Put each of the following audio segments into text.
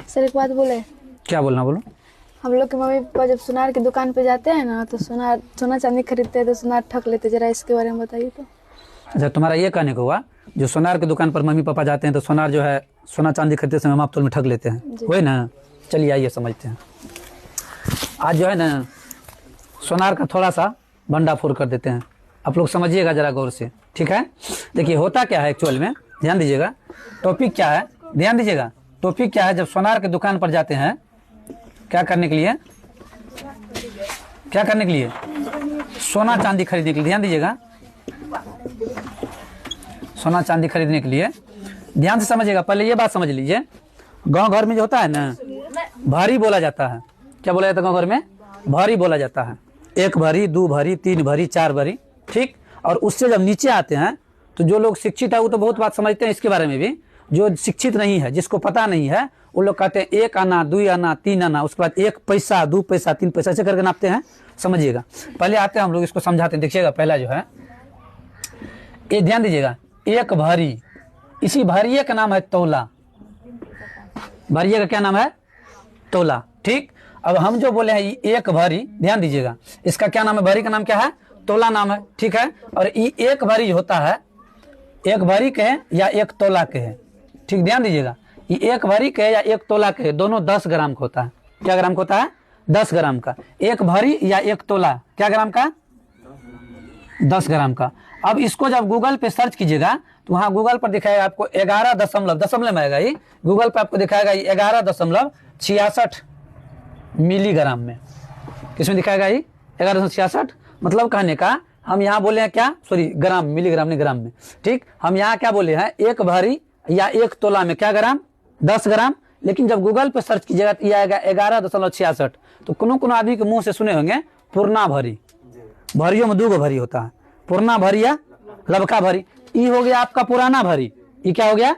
Sir एक बात बोले। क्या बोलना, बोलो। हम लोग के मम्मी पापा जब सुनार की दुकान पे जाते हैं ना तो सोना चांदी खरीदते हैं तो सुनार ठग लेते, जरा इसके बारे में बताइए तो। अच्छा, तुम्हारा ये कहने को हुआ जो सोनार की दुकान पर मम्मी पापा जाते हैं तो सोनार जो है सोना चांदी खरीदते समय माप तोल में ठग लेते हैं, वही ना। चलिए आइए समझते हैं। आज जो है ना सोनार का थोड़ा सा भंडाफोड़ कर देते हैं, आप लोग समझिएगा जरा गौर से, ठीक है। देखिए होता क्या है एक्चुअल में, ध्यान दीजिएगा। टॉपिक क्या है, ध्यान दीजिएगा। टॉपिक क्या है, जब सोनार की दुकान पर जाते हैं क्या करने के लिए, क्या करने के लिए, सोना चांदी खरीदने के लिए। ध्यान दीजिएगा, सोना चांदी खरीदने के लिए ध्यान से समझिएगा। पहले ये बात समझ लीजिए, गांव घर में जो होता है ना भारी बोला जाता है। क्या बोला जाता है गांव घर में? भारी बोला जाता है। 1 भरी, 2 भरी, 3 भरी, 4 भरी, ठीक। और उससे जब नीचे आते हैं तो जो लोग शिक्षित है वो तो बहुत बात समझते हैं इसके बारे में भी। जो शिक्षित नहीं है, जिसको पता नहीं है, वो लोग कहते हैं 1 आना, 2 आना, 3 आना, उसके बाद 1 पैसा, 2 पैसा, 3 पैसा, ऐसे करके नापते हैं। समझिएगा, पहले आते हैं हम लोग इसको समझाते हैं। देखिएगा पहला जो है ये ध्यान दीजिएगा, 1 भरी, इसी भरिये का नाम है तोला। भरिये का क्या नाम है? तोला, ठीक। अब हम जो बोले हैं 1 भरी, ध्यान दीजिएगा, इसका क्या नाम है? भरी का नाम क्या है? तोला नाम है, ठीक है। और ये 1 भरी होता है, 1 भरी के है या 1 तोला के है, ठीक। ध्यान दीजिएगा, ये 1 भरी के या 1 तोला के है, दोनों 10 ग्राम का होता है। क्या ग्राम का होता है? 10 ग्राम का। 1 भरी या 1 तोला क्या ग्राम का? 10 ग्राम का। अब इसको जब गूगल पे सर्च कीजिएगा तो वहां गूगल पर दिखाएगा आपको 11 दशमलव में आएगा, ये गूगल पे आपको दिखाएगा 11.66 मिलीग्राम में। किसमें दिखाएगा ये? 11.66। मतलब कहने का हम यहाँ बोले हैं क्या, सॉरी ग्राम, मिलीग्राम नहीं, ग्राम में, ठीक। हम यहाँ क्या बोले हैं, 1 भरी या 1 तोला में क्या ग्राम? 10 ग्राम। लेकिन जब गूगल पे सर्च कीजिएगा तो ये आएगा 11.66। तो कोनो आदमी के मुंह से सुने होंगे पूर्णा भरी, भरियों में 2 भरी होता है, पूर्णा भरी या लबका भरी। ई हो गया आपका पुराना भरी, ई क्या हो गया?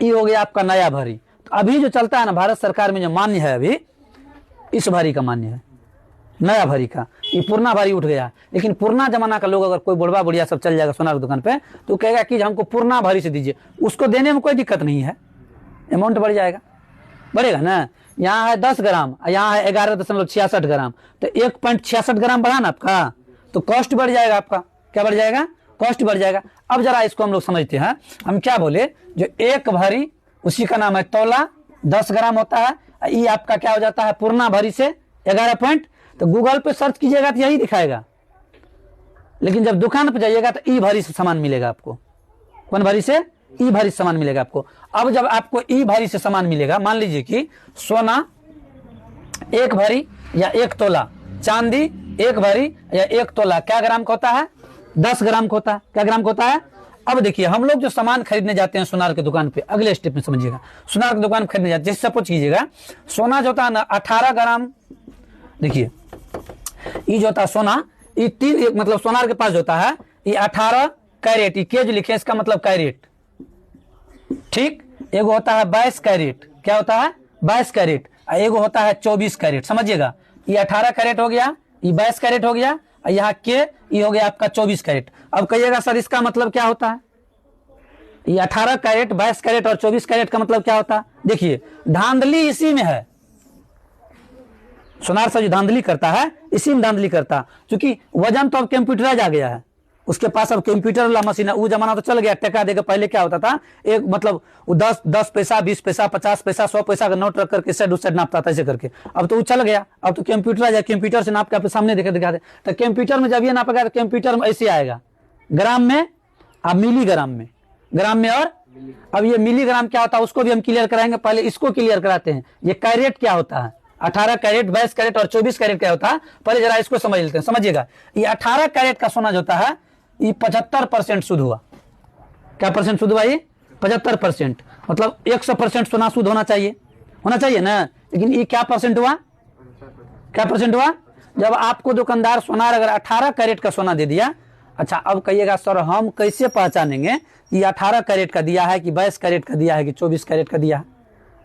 ई हो गया आपका नया भरी। तो अभी जो चलता है ना भारत सरकार में जो मान्य है अभी, इस भरी का मान्य है, नया भरी का। ये पुराना भरी उठ गया। लेकिन पुराना जमाना का लोग अगर कोई बुढ़वा बुढ़िया सब चल जाएगा सोनार की दुकान पे तो कहेगा कि हमको पुराना भरी से दीजिए, उसको देने में कोई दिक्कत नहीं है, अमाउंट बढ़ जाएगा, बढ़ेगा ना। यहाँ है 10 ग्राम, यहाँ है 11.66 ग्राम, तो 1.66 ग्राम बढ़ा ना आपका, तो कॉस्ट बढ़ जाएगा आपका। क्या बढ़ जाएगा? कॉस्ट बढ़ जाएगा। अब जरा इसको हम लोग समझते हैं। हम क्या बोले, जो 1 भरी उसी का नाम है तोला, 10 ग्राम होता है। ये आपका क्या हो जाता है? पूर्णा भरी से 11 पॉइंट। तो गूगल पे सर्च कीजिएगा तो यही दिखाएगा। लेकिन जब दुकान पे जाइएगा तो ई भरी से सामान मिलेगा आपको। कौन भरी से? ई भरी से सामान मिलेगा आपको। अब जब आपको ई भरी से सामान मिलेगा, मान लीजिए कि सोना 1 भरी या 1 तोला, चांदी 1 भरी या 1 तोला क्या ग्राम का होता है? 10 ग्राम का होता है। क्या ग्राम का होता है? अब देखिए हम लोग जो सामान खरीदने जाते हैं सोनार की दुकान पे, अगले स्टेप में समझिएगा। सोनार की दुकान खरीदने जाते, जैसे सपोज कीजिएगा सोना जो होता है ना 18 ग्राम, देखिए ये जो होता है सोना, ये 3 मतलब सोनार के पास जो होता है ये 18 कैरेट, ये के जो लिखे इसका मतलब कैरेट, ठीक। एगो होता है 22 कैरेट, क्या होता है? 22 कैरेट। एगो होता है 24 कैरेट। समझिएगा, ये 18 कैरेट हो गया, ये 22 कैरेट हो गया, यहाँ के ये हो गया आपका 24 कैरेट। अब कहिएगा सर इसका मतलब क्या होता है? ये 18 कैरेट, 22 कैरेट और 24 कैरेट का मतलब क्या होता है? देखिए धांधली इसी में है। सोनार से जो धांधली करता है इसी में धांधली करता है, क्योंकि वजन तो अब कंप्यूटराइज आ गया है, उसके पास अब कंप्यूटर वाला मशीन है। वो जमाना तो चल गया, टका देकर पहले क्या होता था, एक मतलब 10 पैसा, 20 पैसा, 50 पैसा, 100 पैसा का नोट रख करके साइड उस साइड नापता था ऐसे करके। अब तो वो चल गया, अब तो कंप्यूटर कंप्यूटर से नाप के आपके सामने दिखा दे। तो कंप्यूटर में जब ये नापेगा तो कंप्यूटर में ऐसे आएगा, ग्राम में, अब मिलीग्राम में, ग्राम में। और अब ये मिलीग्राम क्या होता है उसको भी हम क्लियर कराएंगे, पहले इसको क्लियर कराते हैं। ये कैरेट क्या होता है? 18 कैरेट, 22 कैरेट और 24 कैरेट क्या होता है, पहले जरा इसको समझ लेते हैं। समझिएगा, ये 18 कैरेट का सोना जो होता है ये 75% शुद्ध हुआ। क्या परसेंट शुद्ध हुआ? ये 75%, मतलब 100% सोना शुद्ध होना चाहिए ना। लेकिन ये क्या परसेंट हुआ? क्या परसेंट हुआ? जब आपको दुकानदार सोनार अगर 18 कैरेट का सोना दे दिया, अच्छा अब कहिएगा सर हम कैसे पहचानेंगे कि 18 कैरेट का दिया है कि 22 कैरेट का दिया है कि 24 कैरेट का दिया है?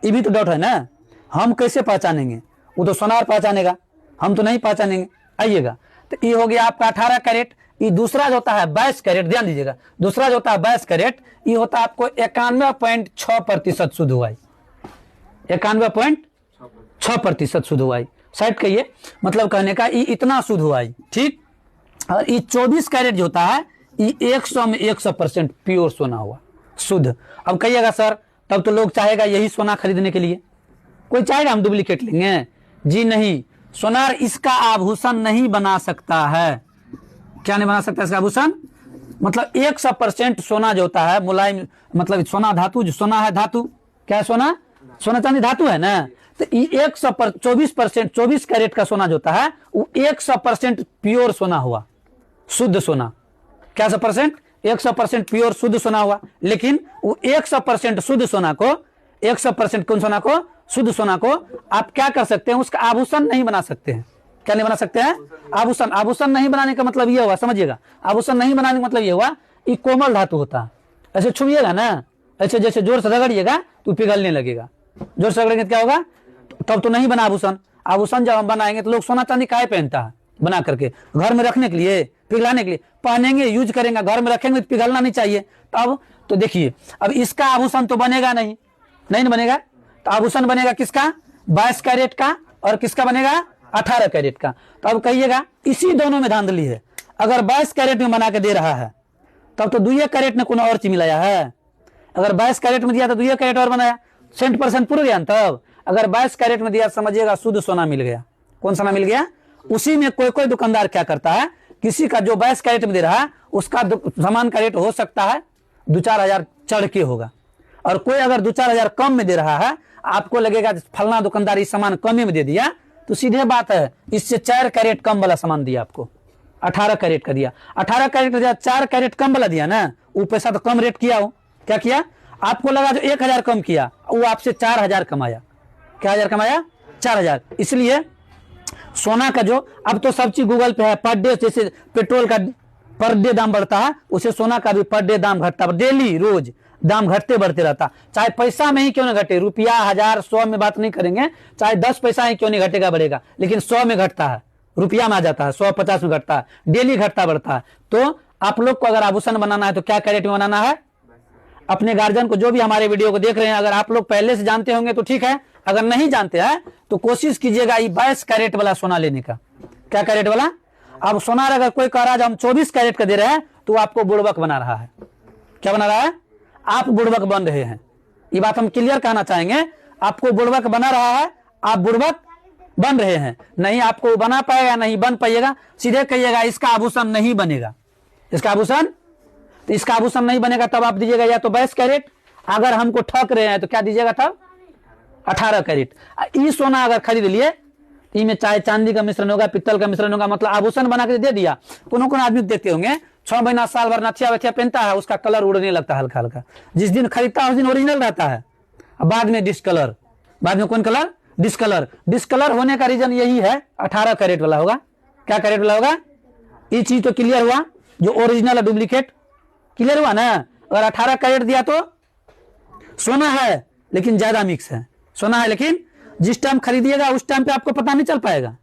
ये भी तो डाउट है ना। हम कैसे पहचानेंगे? वो तो सोनार पहचानेगा, हम तो नहीं पहचानेंगे। आइएगा, तो ये हो गया आपका 18 कैरेट। ये दूसरा जो होता है 22 कैरेट, ध्यान दीजिएगा, दूसरा जो होता है 22 कैरेट, ये होता है आपको 91.6% शुद्ध हुआ। 91.6% शुद्ध हुआ। साइड कहिए, मतलब कहने का ये इतना शुद्ध हुआ। ठीक, और ये 24 कैरेट जो होता है ये 100 में 100% प्योर सोना हुआ, शुद्ध। अब कहिएगा सर तब तो लोग चाहेगा यही सोना खरीदने के लिए, कोई चाहेगा हम डुप्लीकेट लेंगे? जी नहीं, सोनार इसका आभूषण नहीं बना सकता है। क्या नहीं बना सकता इसका आभूषण? मतलब 100% सोना जो होता है मुलायम, मतलब सोना धातु, जो सोना है धातु, क्या है सोना? सोना चांदी धातु है ना। तो ये 124%, 24 कैरेट का सोना जो होता है वो 100% प्योर सोना हुआ, शुद्ध सोना। क्या 100% प्योर शुद्ध सोना हुआ। लेकिन वो 100% शुद्ध सोना को, 100% कौन सोना को? शुद्ध सोना को आप क्या कर सकते हैं? उसका आभूषण नहीं बना सकते हैं। क्या नहीं बना सकते हैं? आभूषण। आभूषण नहीं बनाने का मतलब ये हुआ, समझिएगा, आभूषण नहीं बनाने का मतलब ये हुआ ये कोमल धातु होता है। ऐसे छुइएगा ना, ऐसे जैसे जोर से रगड़िएगा तो पिघलने लगेगा। जोर से रगड़ेंगे तो क्या होगा? तब तो नहीं बना आभूषण। आभूषण जब हम बनाएंगे तो लोग सोना चांदी काहे पहनता है? बना करके घर में रखने के लिए, पिघलाने के लिए पहनेंगे, यूज करेंगे, घर में रखेंगे तो पिघलना नहीं चाहिए। तब तो देखिए, अब इसका आभूषण तो बनेगा नहीं, नहीं बनेगा। तो आभूषण बनेगा किसका? 22 कैरेट का, और किसका बनेगा? 18 कैरेट का। तो अब कहिएगा इसी दोनों में धांधली है। अगर 22 कैरेट में बना के दे रहा है तब तो 2 कैरेट ने कोई और चीज मिलाया है। अगर 22 कैरेट में दिया तो 2 कैरेट और बनाया, 100% पूरा गया। तब अगर 22 कैरेट में दिया समझिएगा शुद्ध सोना मिल गया। कौन सोना मिल गया? उसी में कोई दुकानदार क्या करता है, किसी का जो 22 कैरेट में दे रहा है उसका सामान का रेट हो सकता है 2-4 हजार चढ़ के होगा, और कोई अगर 2-4 हजार कम में दे रहा है, आपको लगेगा फलना दुकानदार इस सामान कम में दे दिया, तो सीधे बात है इससे 4 कैरेट कम वाला सामान दिया आपको, 18 कैरेट का दिया। 18 कैरेट का दिया, 4 कैरेट कम वाला दिया ना, वो पैसा तो कम रेट किया हो। क्या किया? आपको लगा जो 1 हजार कम किया, वो आपसे 4 हजार कमाया। क्या हजार कमाया? 4 हजार। इसलिए सोना का जो, अब तो सब चीज गूगल पे है, पर डे, जैसे पेट्रोल का पर डे दाम बढ़ता है उसे सोना का भी पर डे दाम घटता है, डेली रोज दाम घटते बढ़ते रहता। चाहे पैसा में ही क्यों ना घटे, रुपया, हजार, 100 में बात नहीं करेंगे, चाहे 10 पैसा ही क्यों नहीं घटेगा बढ़ेगा, लेकिन 100 में घटता है, रुपया में आ जाता है, 150 में घटता है, डेली घटता बढ़ता है। तो आप लोग को अगर आभूषण बनाना है तो क्या कैरेट में बनाना है? अपने गार्जियन को, जो भी हमारे वीडियो को देख रहे हैं, अगर आप लोग पहले से जानते होंगे तो ठीक है, अगर नहीं जानते हैं तो कोशिश कीजिएगा ये 22 कैरेट वाला सोना लेने का। क्या कैरेट वाला? अब सोना अगर कोई कह रहा है हम 24 कैरेट का दे रहे हैं तो आपको बुड़बक बना रहा है। क्या बना रहा है? आप बुड़बक बन रहे हैं। ये बात हम क्लियर कहना चाहेंगे, आपको बुड़बक बना रहा है, आप बुड़बक बन रहे हैं। नहीं आपको बना पाएगा, नहीं बन पाइएगा, सीधे कहिएगा इसका आभूषण नहीं बनेगा। इसका आभूषण, तो इसका आभूषण नहीं बनेगा तब आप दीजिएगा या तो 22 कैरेट, अगर हमको ठग रहे हैं तो क्या दीजिएगा तब? 18 कैरेट। ये सोना अगर खरीद लिए, इसमें चाहे चांदी का मिश्रण होगा, पित्तल का मिश्रण होगा, मतलब आभूषण बना के दे दिया। कोनो आदमी देखते होंगे 6 महीना साल भर नथिया वथिया पहनता है, उसका कलर उड़ने लगता है हल्का हल्का। जिस दिन खरीदता है उस दिन ओरिजिनल रहता है, बाद में डिस्कलर। बाद में कौन कलर? डिस्कलर। डिस्कलर होने का रीजन यही है, 18 कैरेट वाला होगा। क्या कैरेट वाला होगा? ये चीज तो क्लियर हुआ, जो ओरिजिनल है डुप्लीकेट क्लियर हुआ ना। अगर 18 कैरेट दिया तो सोना है लेकिन ज्यादा मिक्स है, सोना है लेकिन जिस टाइम खरीदिएगा उस टाइम पे आपको पता नहीं चल पाएगा।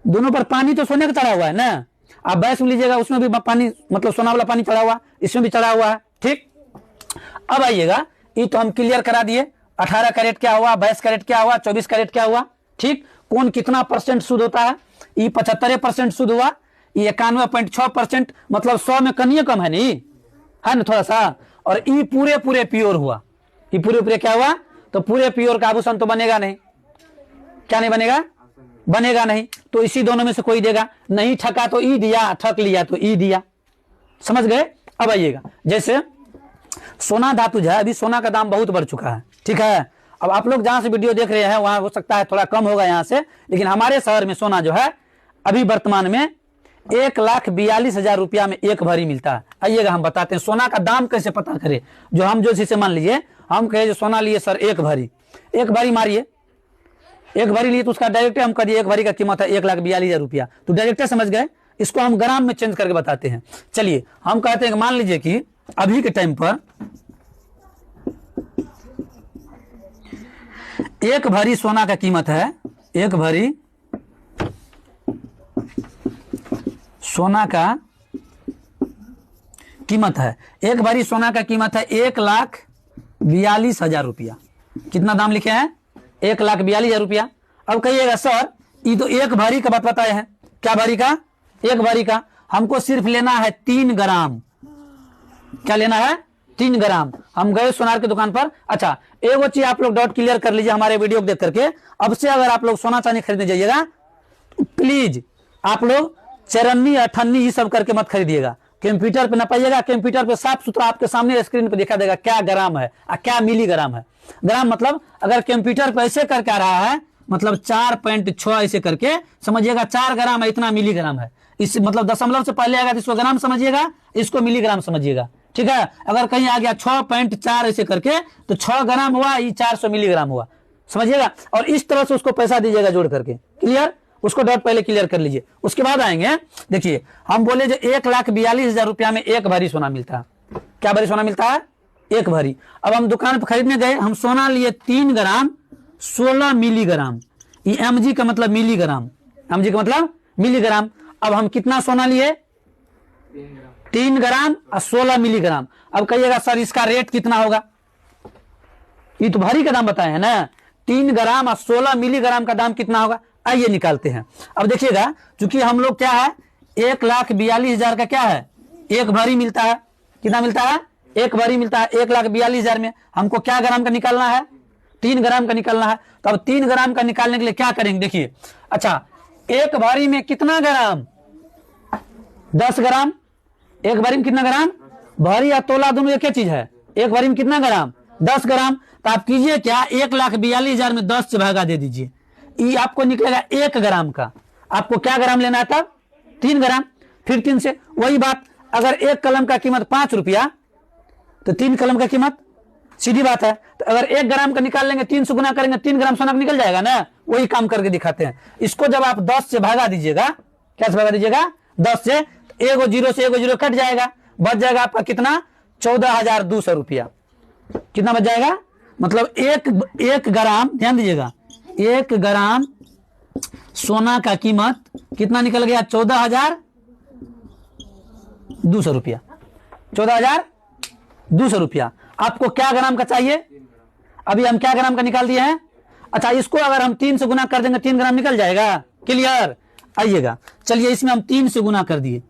दोनों पर पानी तो सोने का चढ़ा हुआ है ना। आप 22 में लीजिएगा उसमें भी पानी, मतलब सोना वाला पानी चढ़ा हुआ, इसमें भी चढ़ा हुआ है। ठीक, अब आइएगा, ये तो हम क्लियर करा दिए, 18 कैरेट क्या हुआ, 22 कैरेट क्या हुआ, 24 कैरेट क्या हुआ। ठीक, कौन कितना परसेंट शुद्ध होता है? ये 75% शुद्ध हुआ, ये 91.6%, मतलब 100 में कनिए कम है नहीं, है ना थोड़ा सा। और ये पूरे प्योर हुआ, ये पूरे क्या हुआ? तो पूरे प्योर का आभूषण तो बनेगा नहीं। क्या नहीं बनेगा? बनेगा नहीं। तो इसी दोनों में से कोई देगा, नहीं ठका तो ई दिया, ठक लिया तो ई दिया। समझ गए? अब आइएगा, जैसे सोना धातु है, अभी सोना का दाम बहुत बढ़ चुका है। ठीक है, अब आप लोग जहां से वीडियो देख रहे हैं वहां हो सकता है थोड़ा कम होगा यहाँ से, लेकिन हमारे शहर में सोना जो है अभी वर्तमान में 1,42,000 रुपया में 1 भरी मिलता है। आइएगा हम बताते हैं सोना का दाम कैसे पता करें। जो हम जो जैसे मान लीजिए हम कहे जो सोना लिए सर 1 भरी, 1 भरी मारिए, 1 भरी लिए तो उसका डायरेक्ट हम कह दिए 1 भरी का कीमत है 1,42,000 रुपया, तो डायरेक्ट समझ गए। इसको हम ग्राम में चेंज करके बताते हैं। चलिए हम कहते हैं मान लीजिए कि अभी के टाइम पर 1 भरी सोना का कीमत है, 1 भरी सोना का कीमत है, 1 भरी सोना का कीमत है 1,42,000 रुपया। कितना दाम लिखे हैं? 1,42,000 रुपया। अब कहिएगा सर ये तो एक भरी का बात बताए हैं। क्या भरी का? एक भरी का। हमको सिर्फ लेना है 3 ग्राम। क्या लेना है? 3 ग्राम। हम गए सोनार की दुकान पर। अच्छा एक चीज आप लोग डाउट क्लियर कर लीजिए हमारे वीडियो को देख करके। अब से अगर आप लोग सोना चांदी खरीदने जाइएगा तो प्लीज आप लोग चरन्नी अठन्नी ये सब करके मत खरीदिएगा। कंप्यूटर पे ना पाइएगा। कंप्यूटर पे साफ सुथरा आपके सामने स्क्रीन पे दिखा देगा क्या ग्राम है और क्या मिलीग्राम है। ग्राम मतलब अगर कंप्यूटर पे ऐसे करके आ रहा है मतलब 4.6 ऐसे करके समझिएगा 4 ग्राम है, इतना मिलीग्राम है। इस मतलब दशमलव से पहले आएगा तो इसको ग्राम समझिएगा, इसको मिलीग्राम समझिएगा। ठीक है, अगर कहीं आ गया 6.4 ऐसे करके तो 6 ग्राम हुआ, ये 400 मिलीग्राम हुआ, समझिएगा। और इस तरह से उसको पैसा दीजिएगा जोड़ करके। क्लियर? उसको डॉट पहले क्लियर कर लीजिए। उसके बाद आएंगे, देखिए हम बोले जो 1,42,000 रुपया में एक भरी सोना मिलता है। क्या भरी सोना मिलता है? एक भरी। अब हम दुकान पर खरीदने गए, हम सोना लिए 3 ग्राम 16 मिलीग्राम। ये mg का मतलब मिलीग्राम, mg का मतलब मिलीग्राम। अब हम कितना सोना लिए? 3 ग्राम और 16 मिलीग्राम। अब कहिएगा सर इसका रेट कितना होगा? ये तो भरी का दाम बताए हैं ना। 3 ग्राम और 16 मिलीग्राम का दाम कितना होगा? आइए निकालते हैं। अब देखिएगा चूंकि हम लोग क्या है 1,42,000 का क्या है एक भरी मिलता है। कितना मिलता है? एक भरी मिलता है। 1,42,000 में हमको क्या ग्राम का निकालना है? 3 ग्राम का निकालना है। तो अब 3 ग्राम का निकालने के लिए क्या करेंगे? देखिए अच्छा एक भरी में कितना ग्राम? 10 ग्राम। एक भरी में कितना ग्राम? भरी या तोला दोनों एक ही चीज है। एक भरी में कितना ग्राम? 10 ग्राम। तो आप कीजिए क्या 1,42,000 में 10 से भागा दे दीजिए, ये आपको निकलेगा 1 ग्राम का। आपको क्या ग्राम लेना है तब? 3 ग्राम। फिर 3 से वही बात, अगर एक कलम का कीमत 5 रुपया तो 3 कलम का कीमत, सीधी बात है। तो अगर 1 ग्राम का निकाल लेंगे 3 से गुना करेंगे 3 ग्राम सोना निकल जाएगा ना। वही काम करके दिखाते हैं। इसको जब आप 10 से भागा दीजिएगा, क्या से भागा दीजिएगा? 10 से, एगो जीरो से एगो जीरो कट जाएगा, बच जाएगा आपका कितना? 14,200 रुपया। कितना बच जाएगा? मतलब एक ग्राम, ध्यान दीजिएगा, 1 ग्राम सोना का कीमत कितना निकल गया? 14,200 रुपया। 14,200 रुपया। आपको क्या ग्राम का चाहिए? अभी हम क्या ग्राम का निकाल दिए हैं। अच्छा इसको अगर हम 3 से गुना कर देंगे 3 ग्राम निकल जाएगा। क्लियर? आइएगा चलिए इसमें हम 3 से गुना कर दिए,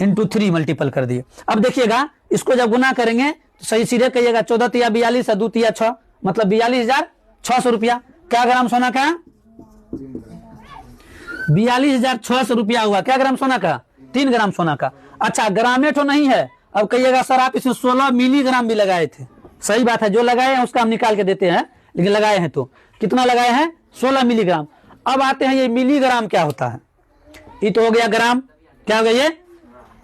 इंटू 3 मल्टीपल कर दिए। अब देखिएगा इसको जब गुना करेंगे तो सही सीधे कहिएगा 14 तिया 42 2 तिया 6 मतलब 42,600 रुपया। क्या ग्राम सोना का? 42,600 रुपया हुआ। क्या ग्राम सोना का? 3 ग्राम सोना का। अच्छा ग्रामे तो नहीं है। अब कहिएगा सर आप इसमें 16 मिलीग्राम भी लगाए थे। सही बात है, जो लगाए हैं उसका हम निकाल के देते हैं, लेकिन लगाए हैं तो कितना लगाए हैं? 16 मिलीग्राम। अब आते हैं ये मिलीग्राम क्या होता है। ये तो हो गया ग्राम, क्या हो गया ये।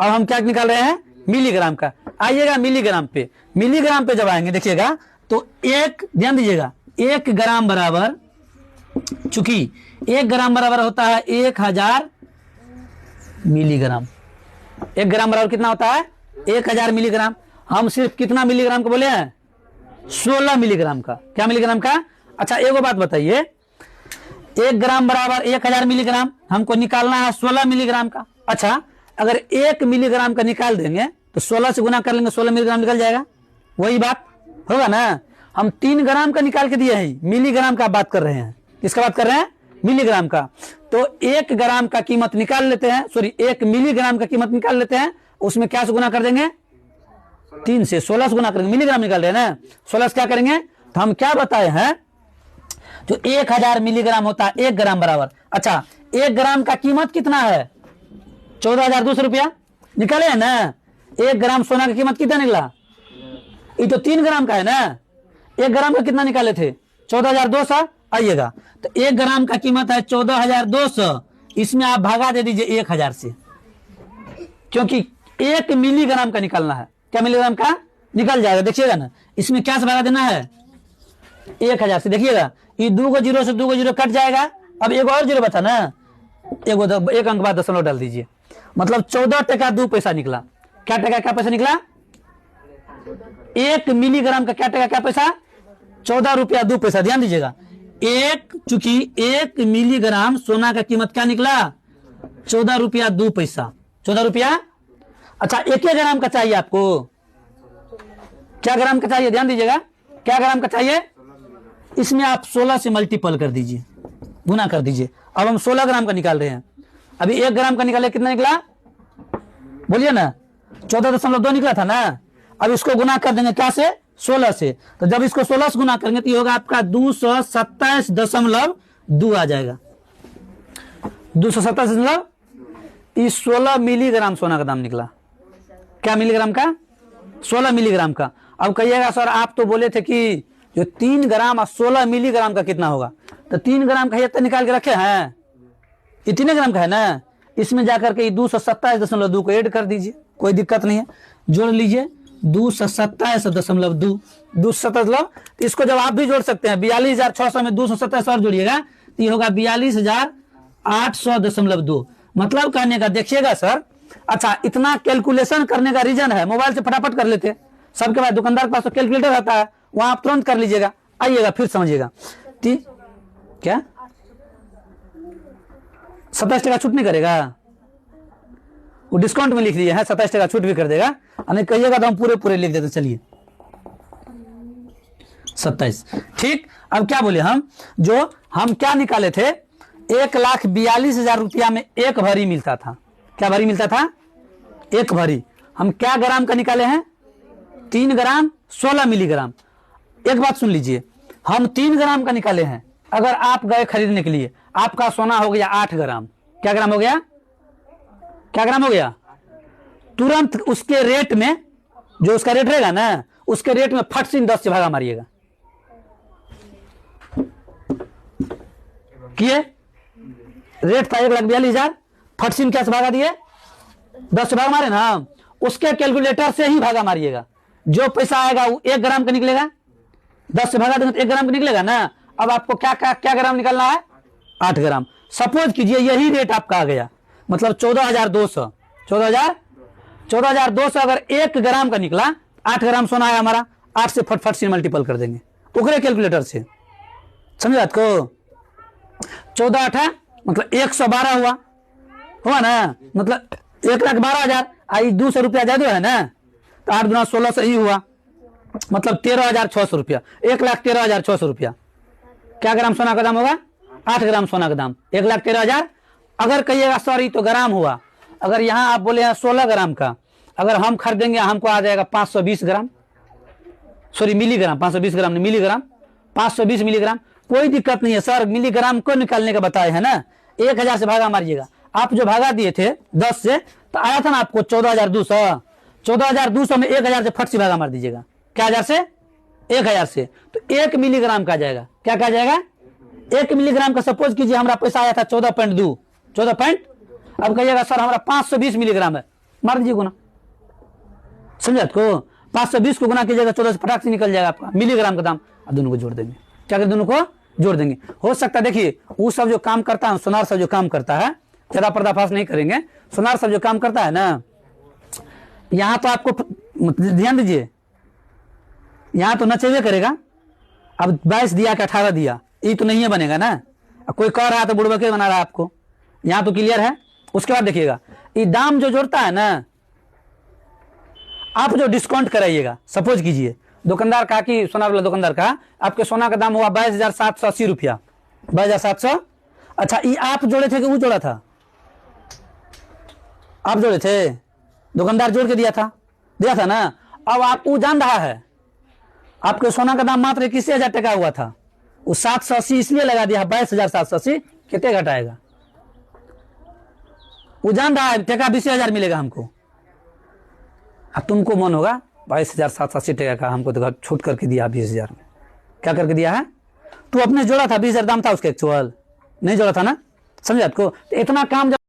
अब हम क्या निकाल रहे हैं? मिलीग्राम का। आइएगा मिलीग्राम पे। मिलीग्राम पे जब आएंगे देखिएगा तो एक, ध्यान दीजिएगा, 1 ग्राम बराबर, चूंकि 1 ग्राम बराबर होता है 1000 मिलीग्राम। 1 ग्राम बराबर कितना होता है? 1000 मिलीग्राम। हम सिर्फ कितना मिलीग्राम का बोले हैं? 16 मिलीग्राम का। क्या मिलीग्राम का? अच्छा एगो बात बताइए, 1 ग्राम बराबर 1000 मिलीग्राम, हमको निकालना है 16 मिलीग्राम का। अच्छा अगर 1 मिलीग्राम का निकाल देंगे तो 16 से गुना कर लेंगे 16 मिलीग्राम निकल जाएगा। वही बात होगा ना। हम 3 ग्राम का निकाल के दिए हैं, मिलीग्राम का बात कर रहे हैं। किसका बात कर रहे हैं? मिलीग्राम का। तो 1 ग्राम का कीमत निकाल लेते हैं, सॉरी 1 मिलीग्राम का कीमत निकाल लेते हैं। उसमें क्या से गुना कर देंगे? 3 से। 16 से गुना करेंगे, मिलीग्राम निकाल रहे हैं ना। 16 से क्या करेंगे? तो हम क्या बताए हैं, जो 1000 मिलीग्राम होता है 1 ग्राम बराबर। अच्छा 1 ग्राम का कीमत कितना है? 14,200 रुपया। निकाले है ना। 1 ग्राम सोना का कीमत कितना निकला? ये तो 3 ग्राम का है ना। 1 ग्राम का कितना निकाले थे? 14,200। आइएगा तो 1 ग्राम का कीमत है 14,200, इसमें आप भागा दे दीजिए 1000 से, क्योंकि 1 मिलीग्राम का निकालना है। क्या मिलीग्राम का? निकल जाएगा। देखिएगा ना इसमें क्या से भागा देना है? 1000 से। देखिएगा ये 2 जीरो से 2 जीरो कट जाएगा। अब एक और जीरो बचा ना, एक अंक बाद दशमलव डाल दीजिए, मतलब 14 टका 2 पैसा निकला। क्या टका क्या पैसा निकला? 1 मिलीग्राम का क्या टका क्या पैसा? 14 रुपया 2 पैसा। ध्यान दीजिएगा, चूंकि 1 मिलीग्राम सोना का कीमत क्या निकला? 14 रुपया 2 पैसा। 14 रुपया। अच्छा 1 ग्राम का चाहिए आपको? क्या ग्राम का चाहिए? ध्यान दीजिएगा, क्या ग्राम का चाहिए? इसमें आप 16 से मल्टीपल कर दीजिए, गुना कर दीजिए। अब हम 16 ग्राम का निकाल रहे हैं, अभी 1 ग्राम का निकाले कितना निकला, बोलिए ना, 14.2 निकला था ना। अब इसको गुना कर देंगे क्या से, 16 से। तो जब इसको 16 से गुना करेंगे तो ये होगा आपका 227.2 आ जाएगा। 227, इस 16 मिलीग्राम सोना का दाम निकला। क्या मिलीग्राम का, 16 मिलीग्राम का। अब कहिएगा सर आप तो बोले थे कि जो 3 ग्राम और 16 मिलीग्राम का कितना होगा, तो 3 ग्राम का ये तो निकाल के रखे हैं, ये 3 ग्राम का है ना, इसमें जाकर के 227.2 को ऐड कर दीजिए, कोई दिक्कत नहीं है, जोड़ लीजिए 227.2, 227, इसको जब आप भी जोड़ सकते हैं 42,600 में 227 और जोड़िएगा तो ये होगा 42,800.2। मतलब कहने का देखिएगा सर, अच्छा इतना कैलकुलेशन करने का रीजन है, मोबाइल से फटाफट कर लेते, सबके पास, दुकानदार के पास तो कैलकुलेटर रहता है, वहां आप तुरंत कर लीजिएगा। आइएगा फिर समझिएगा, क्या 27 टका छूट नहीं करेगा, वो डिस्काउंट में लिख दिए हैं, 27 टका छूट भी कर देगा, नहीं कहिएगा तो हम पूरे लिख देते। चलिए 27, ठीक। अब क्या बोले हम, जो हम क्या निकाले थे, 1,42,000 रुपया में 1 भरी मिलता था। क्या भरी मिलता था, 1 भरी। हम क्या ग्राम का निकाले हैं, 3 ग्राम 16 मिलीग्राम। एक बात सुन लीजिए, हम 3 ग्राम का निकाले हैं, अगर आप गए खरीदने के लिए, आपका सोना हो गया 8 ग्राम। क्या ग्राम हो गया, क्या ग्राम हो गया, तुरंत उसके रेट में, जो उसका रेट रहेगा ना, उसके रेट में फट से 10 से भागा मारिएगा। किए, रेट था 1,42,000, फट से क्या से भागा दिए, 10 से भागा मारे ना, उसके कैलकुलेटर से ही भागा मारिएगा। जो पैसा आएगा वो 1 ग्राम का निकलेगा, 10 से भागा देंगे तो 1 ग्राम का निकलेगा ना। अब आपको क्या ग्राम निकालना है, 8 ग्राम। सपोज कीजिए यही रेट आपका आ गया, मतलब 14,200, 14,200 अगर 1 ग्राम का निकला, 8 ग्राम सोना है हमारा, 8 से फट से मल्टीपल कर देंगे उकरे कैलकुलेटर से, समझे बात को। 14 8 मतलब 112 हुआ ना, मतलब 1,12,000, आई 200 रुपया ज्यादा है ना, तो 8 गुना 16 सही हुआ, मतलब 13,600 रुपया, 1,13,600 रुपया। क्या ग्राम सोना का दाम होगा, 8 ग्राम सोना का दाम 1,13,000। अगर कहिएगा सॉरी तो ग्राम हुआ, अगर यहाँ आप बोले हैं 16 ग्राम का, अगर हम खरीदेंगे हमको आ जाएगा 520 ग्राम, सॉरी मिलीग्राम, 520 ग्राम नहीं मिलीग्राम, 520 मिलीग्राम। कोई दिक्कत नहीं है सर, मिलीग्राम को निकालने का बताए है ना, 1,000 से भागा मारिएगा। आप जो भागा दिए थे 10 से, तो आया था ना आपको 14,200, 14,200 में 1,000 से फट से भागा मार दीजिएगा। क्या 1000 से, 1,000 से, तो 1 मिलीग्राम का जाएगा। क्या कहा जाएगा, 1 मिलीग्राम का। सपोज कीजिए हमारा पैसा आया था 14.2, 14 अब कहिएगा सर हमारा 520 मिलीग्राम है, मार दीजिए गुना, समझे को, 520 को गुना कीजिएगा 14 से फटाक से निकल जाएगा आपका मिलीग्राम का दाम। अब दोनों को जोड़ देंगे, क्या करें, दोनों को जोड़ देंगे। हो सकता है देखिए वो सब जो काम करता है, सोनार सब जो काम करता है, ज्यादा पर्दाफाश नहीं करेंगे, सोनार सब जो काम करता है ना, यहां तो आपको ध्यान दीजिए, यहां तो नचेबे करेगा। अब 22 दिया कि 18 दिया, ये तो नहीं है बनेगा ना। अब कोई कह रहा है तो बुड़बके बना रहा है आपको, यहां तो क्लियर है। उसके बाद देखिएगा ये दाम जो जोड़ता है ना, आप जो डिस्काउंट कराइएगा, सपोज कीजिए दुकानदार कहा कि सोना वाला दुकानदार कहा आपके सोना का दाम हुआ 22,780 रुपया, 22,700। अच्छा ये आप जोड़े थे कि वो जोड़ा था, आप जोड़े थे, दुकानदार जोड़ के दिया था ना। अब आप वो जान रहा है आपके सोना का दाम मात्र 21,000 टका हुआ था, वो 780 इसलिए लगा दिया 22,780, कितने घटाएगा, वो जान रहा है टका 20,000 मिलेगा हमको। अब तुमको मन होगा 22,780 टका का हमको तो छूट करके दिया 20,000 में, क्या करके दिया है, तू अपने जोड़ा था 20,000 दाम था उसका, एक्चुअल नहीं जोड़ा था ना, समझे आपको। तो इतना काम